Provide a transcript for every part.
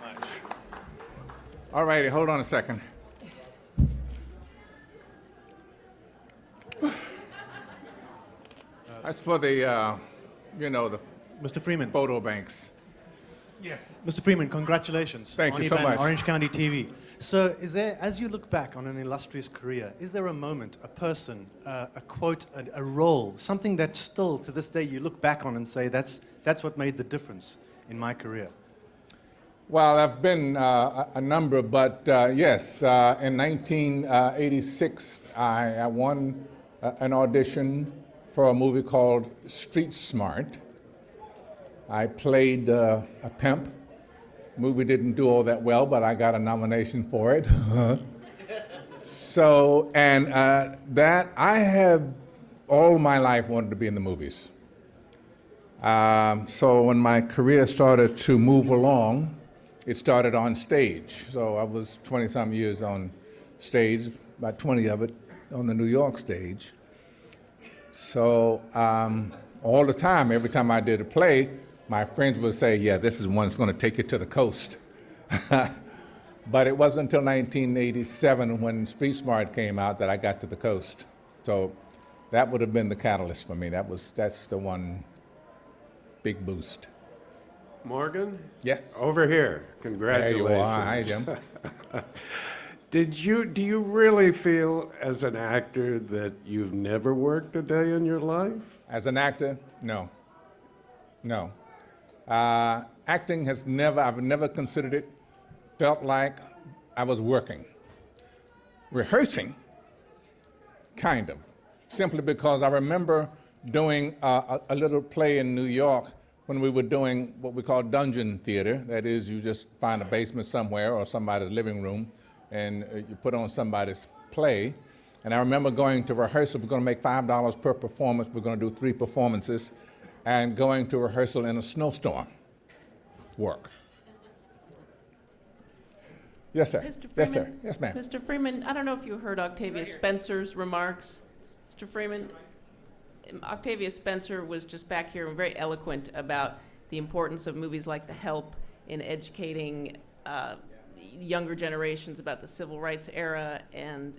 much. All righty, hold on a second. That's for the, the Mr. Freeman. photo banks. Yes. Mr. Freeman, congratulations. Thank you on so your much. band, Orange County TV. So is there, as you look back on an illustrious career, is there a moment, a person, a quote, a role, something that still to this day you look back on and say, that's what made the difference in my career? Well, I've been a number, but yes, in 1986, I won an audition for a movie called Street Smart. I played a pimp. Movie didn't do all that well, but I got a nomination for it. So, and that I have all my life wanted to be in the movies. So when my career started to move along, it started on stage. So I was 20-some years on stage, about 20 of it on the New York stage. So all the time, every time I did a play, my friends would say, yeah, this is one that's going to take you to the coast. But it wasn't until 1987 when Street Smart came out that I got to the coast. So that would have been the catalyst for me. That's the one big boost. Morgan? Yeah. Over here. Congratulations. There you are. Hi, Jim. Do you really feel as an actor that you've never worked a day in your life? As an actor, no. No. Acting I've never considered it, felt like I was working. Rehearsing, kind of, simply because I remember doing a little play in New York when we were doing what we call dungeon theater. That is, you just find a basement somewhere or somebody's living room and you put on somebody's play. And I remember going to rehearsal. We're going to make $5 per performance. We're going to do 3 performances. And going to rehearsal in a snowstorm. Work. Yes, sir. Mr. Freeman, yes, sir. Yes, ma'am. Mr. Freeman, I don't know if you heard Octavia Spencer's remarks. Mr. Freeman, Octavia Spencer was just back here and very eloquent about the importance of movies like The Help in educating younger generations about the civil rights era and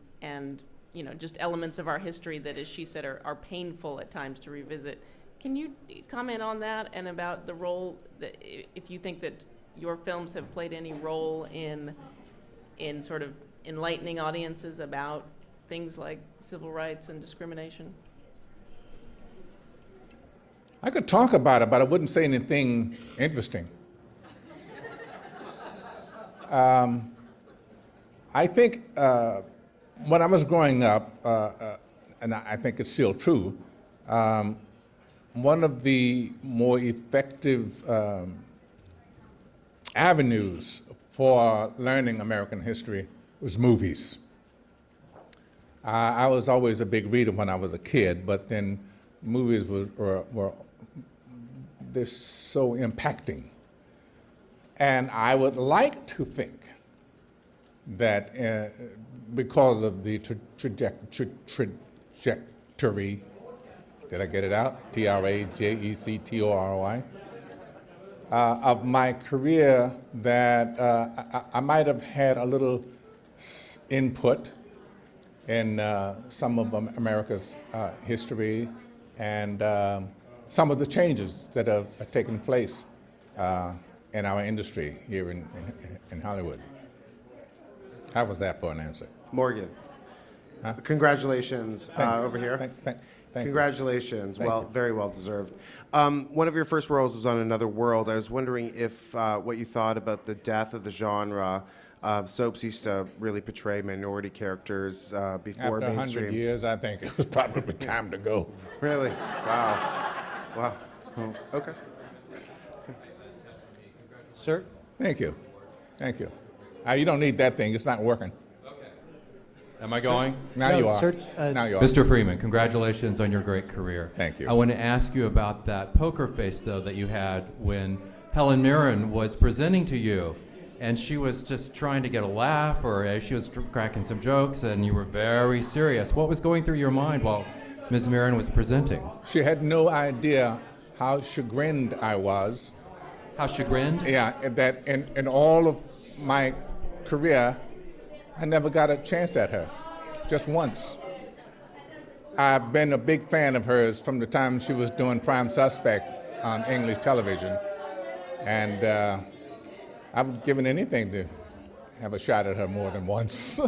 just elements of our history that, as she said, are painful at times to revisit. Can you comment on that and about the role that, if you think that your films have played any role in sort of enlightening audiences about things like civil rights and discrimination? I could talk about it, but I wouldn't say anything interesting. I think when I was growing up, and I think it's still true, one of the more effective avenues for learning American history was movies. I was always a big reader when I was a kid, but then movies were they're so impacting. And I would like to think that because of the trajectory, did I get it out? Trajectoroi, of my career, that I might have had a little input in some of America's history and some of the changes that have taken place in our industry here in Hollywood. How was that for an answer? Morgan, Huh? congratulations over here. Thank Congratulations. Thank Well, you. very well deserved. One of your first roles was on Another World. I was wondering if what you thought about the death of the genre. Soaps used to really portray minority characters before After mainstream. 100 years, I think it was probably time to go. Really? Wow. Wow. Oh, okay. Sir? Thank you. Thank you. You don't need that thing. It's not working. Am I going? Now No, you are. sir, Now you are. Mr. Freeman, congratulations on your great career. Thank you. I want to ask you about that poker face, though, that you had when Helen Mirren was presenting to you, and she was just trying to get a laugh, or she was cracking some jokes, and you were very serious. What was going through your mind while Ms. Mirren was presenting? She had no idea how chagrined I was How chagrined? Yeah, that in all of my career, I never got a chance at her, just once. I've been a big fan of hers from the time she was doing Prime Suspect on English television, and I've given anything to have a shot at her more than once.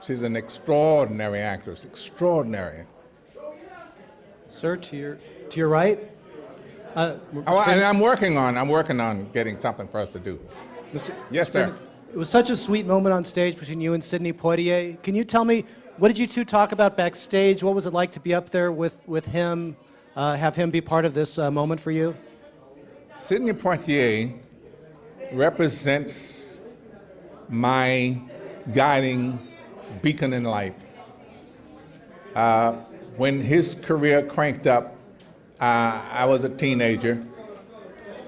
She's an extraordinary actress, extraordinary. Sir, to your right. And I'm working on getting something for us to do. Mr. Yes, sir. It was such a sweet moment on stage between you and Sidney Poitier. Can you tell me, what did you two talk about backstage? What was it like to be up there with him, have him be part of this moment for you? Sidney Poitier represents my guiding beacon in life. When his career cranked up, I was a teenager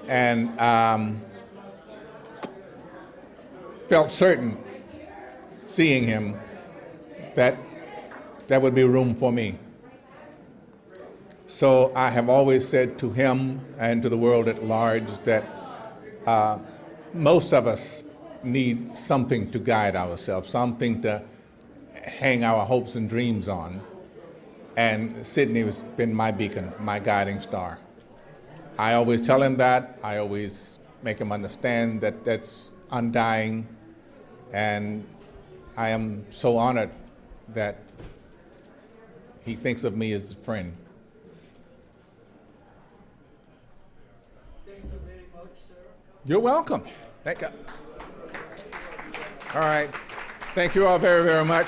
and felt certain, seeing him, that there would be room for me. So I have always said to him and to the world at large that most of us need something to guide ourselves, something to hang our hopes and dreams on. And Sidney has been my beacon, my guiding star. I always tell him that. I always make him understand that that's undying. And I am so honored that he thinks of me as a friend. Thank you very much, sir. You're welcome. Thank you. All right. Thank you all very, very much.